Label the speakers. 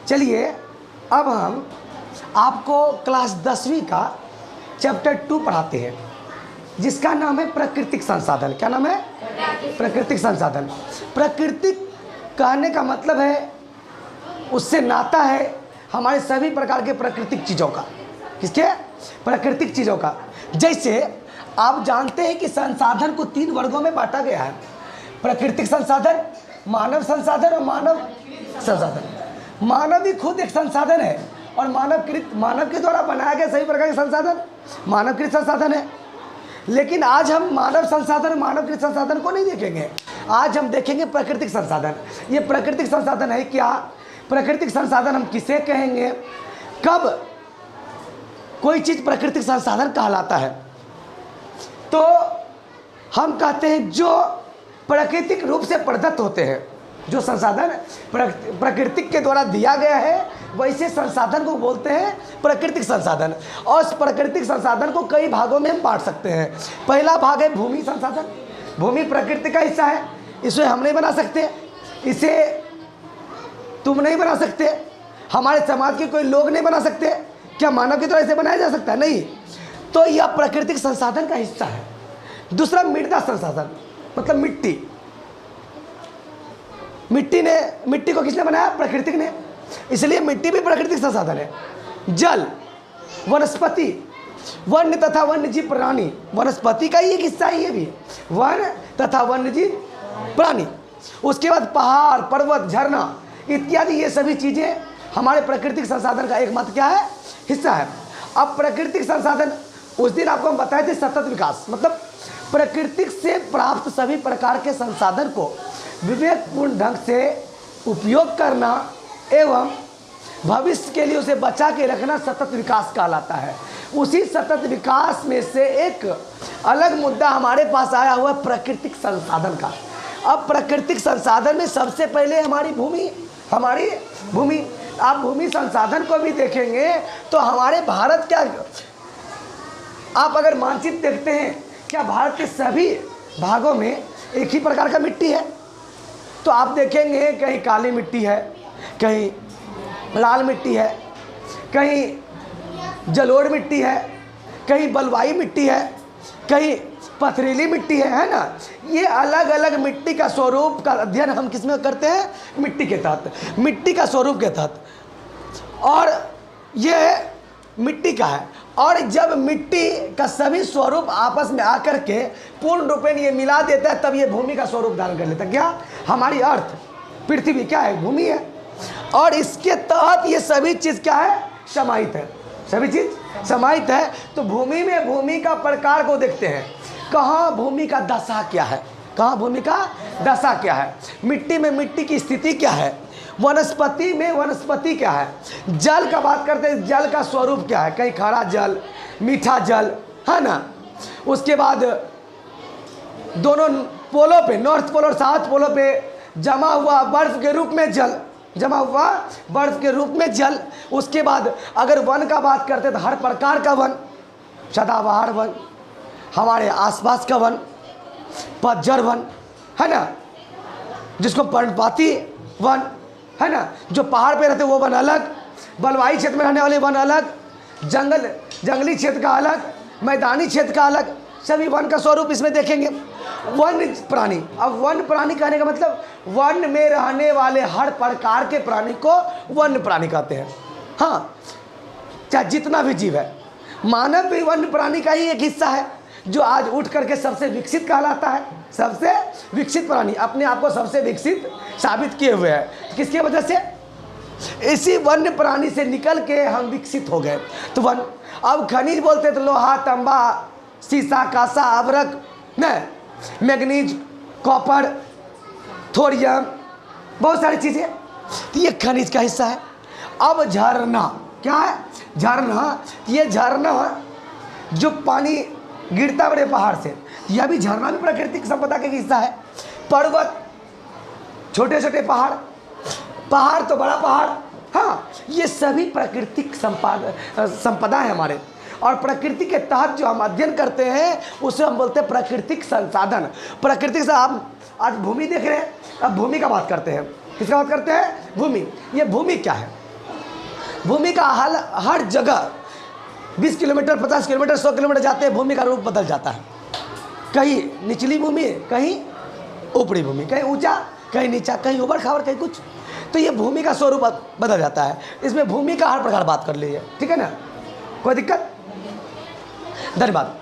Speaker 1: चलिए अब हम आपको क्लास 10वीं का चैप्टर 2 पढ़ाते हैं, जिसका नाम है प्राकृतिक संसाधन। क्या नाम है? प्राकृतिक संसाधन। प्राकृतिक कहने का मतलब है, उससे नाता है हमारे सभी प्रकार के प्राकृतिक चीज़ों का। किसके? प्राकृतिक चीज़ों का। जैसे आप जानते हैं कि संसाधन को 3 वर्गों में बांटा गया है, प्राकृतिक संसाधन, मानव संसाधन और मानव संसाधन। मानव ही खुद एक संसाधन है और मानव के द्वारा बनाया गया सभी प्रकार के संसाधन मानवकृत संसाधन है। लेकिन आज हम मानव संसाधन, मानवकृत संसाधन को नहीं देखेंगे। आज हम देखेंगे प्राकृतिक संसाधन। ये प्राकृतिक संसाधन है क्या? प्राकृतिक संसाधन हम किसे कहेंगे? कब कोई चीज़ प्राकृतिक संसाधन कहलाता है? तो हम कहते हैं जो प्राकृतिक रूप से प्रदत्त होते हैं, जो संसाधन प्राकृतिक के द्वारा दिया गया है, वैसे संसाधन को बोलते हैं प्राकृतिक संसाधन। और इस प्राकृतिक संसाधन को कई भागों में हम बांट सकते हैं। पहला भाग है भूमि संसाधन। भूमि प्रकृति का हिस्सा है, इसे हम नहीं बना सकते, इसे तुम नहीं बना सकते, हमारे समाज के कोई लोग नहीं बना सकते। क्या मानव की तरह इसे बनाया जा सकता है? नहीं। तो यह प्राकृतिक संसाधन का हिस्सा है। दूसरा मृदा संसाधन, मतलब मिट्टी। मिट्टी को किसने बनाया? प्रकृति ने, इसलिए मिट्टी भी प्राकृतिक संसाधन है। जल, वनस्पति, वन्य तथा वन्यजीव प्राणी, वनस्पति का ही एक हिस्सा है ये भी, वन तथा वन्यजीव प्राणी। उसके बाद पहाड़, पर्वत, झरना इत्यादि, ये सभी चीज़ें हमारे प्राकृतिक संसाधन का एक मत क्या है? हिस्सा है। अब प्राकृतिक संसाधन उस दिन आपको हम बताए थे सतत विकास, मतलब प्राकृतिक से प्राप्त सभी प्रकार के संसाधन को विवेकपूर्ण ढंग से उपयोग करना एवं भविष्य के लिए उसे बचा के रखना सतत विकास कहलाता है। उसी सतत विकास में से एक अलग मुद्दा हमारे पास आया हुआ प्राकृतिक संसाधन का। अब प्राकृतिक संसाधन में सबसे पहले हमारी भूमि। आप भूमि संसाधन को भी देखेंगे तो हमारे भारत क्या, आप अगर मानचित्र देखते हैं, क्या भारत के सभी भागों में एक ही प्रकार का मिट्टी है? तो आप देखेंगे कहीं काली मिट्टी है, कहीं लाल मिट्टी है, कहीं जलोढ़ मिट्टी है, कहीं बलुआई मिट्टी है, कहीं पथरीली मिट्टी है ना। ये अलग अलग मिट्टी का स्वरूप का अध्ययन हम किस में करते हैं? मिट्टी के तहत, मिट्टी का स्वरूप के तहत। और ये मिट्टी का है, और जब मिट्टी का सभी स्वरूप आपस में आकर के पूर्ण रूपेण ये मिला देता है, तब ये भूमि का स्वरूप धारण कर लेता है। क्या? हमारी अर्थ, पृथ्वी क्या है? भूमि है। और इसके तहत ये सभी चीज़ क्या है? समाहित है। सभी चीज़ समाहित है। तो भूमि में भूमि का प्रकार को देखते हैं, कहाँ भूमि का दशा क्या है, कहाँ भूमि का दशा क्या है, मिट्टी में मिट्टी की स्थिति क्या है, वनस्पति में वनस्पति क्या है, जल का बात करते हैं, जल का स्वरूप क्या है, कहीं खारा जल, मीठा जल, है ना। उसके बाद दोनों पोलों पे, नॉर्थ पोल और साउथ पोलों पे जमा हुआ बर्फ के रूप में जल, जमा हुआ बर्फ के रूप में जल। उसके बाद अगर वन का बात करते तो हर प्रकार का वन, सदाबहार वन, हमारे आसपास का वन, पतझड़ वन, है ना, जिसको पर्णपाती वन, है ना, जो पहाड़ पे रहते वो वन अलग, बलुआई क्षेत्र में रहने वाले वन अलग, जंगली क्षेत्र का अलग, मैदानी क्षेत्र का अलग, सभी वन का स्वरूप इसमें देखेंगे। वन प्राणी, अब वन प्राणी कहने का मतलब वन में रहने वाले हर प्रकार के प्राणी को वन्य प्राणी कहते हैं। हाँ, चाहे जितना भी जीव है, मानव भी वन्य प्राणी का ही एक हिस्सा है, जो आज उठ करके सबसे विकसित कहलाता है। सबसे विकसित प्राणी अपने आप को सबसे विकसित साबित किए हुए हैं। किसकी वजह से? इसी वन्य प्राणी से निकल के हम विकसित हो गए। तो वन, अब खनिज बोलते तो लोहा, तांबा, सीसा, कांसा, अभ्रक, न मैग्नीज, कॉपर, थोरियम, बहुत सारी चीज़ें, तो ये खनिज का हिस्सा है। अब झरना क्या है? झरना, ये झरना जो पानी गिरता बड़े पहाड़ से, यह भी झरना भी प्राकृतिक संपदा का हिस्सा है। पर्वत, छोटे छोटे पहाड़, पहाड़ तो बड़ा पहाड़, हाँ, ये सभी प्राकृतिक संपदा है हमारे। और प्रकृति के तहत जो हम अध्ययन करते हैं उसे हम बोलते हैं प्राकृतिक संसाधन। प्रकृति से आप आज भूमि देख रहे हैं, अब भूमि का बात करते हैं। किसका बात करते हैं? भूमि। ये भूमि क्या है? भूमि का हाल हर जगह 20 किलोमीटर, 50 किलोमीटर, 100 किलोमीटर जाते हैं, भूमि का रूप बदल जाता है। कहीं निचली भूमि, कहीं ऊपरी भूमि, कहीं ऊंचा, कहीं नीचा, कहीं ऊबड़ खाबड़, कहीं कुछ। तो ये भूमि का स्वरूप बदल जाता है। इसमें भूमि का हर प्रकार बात कर लीजिए, ठीक है ना, कोई दिक्कत? धन्यवाद।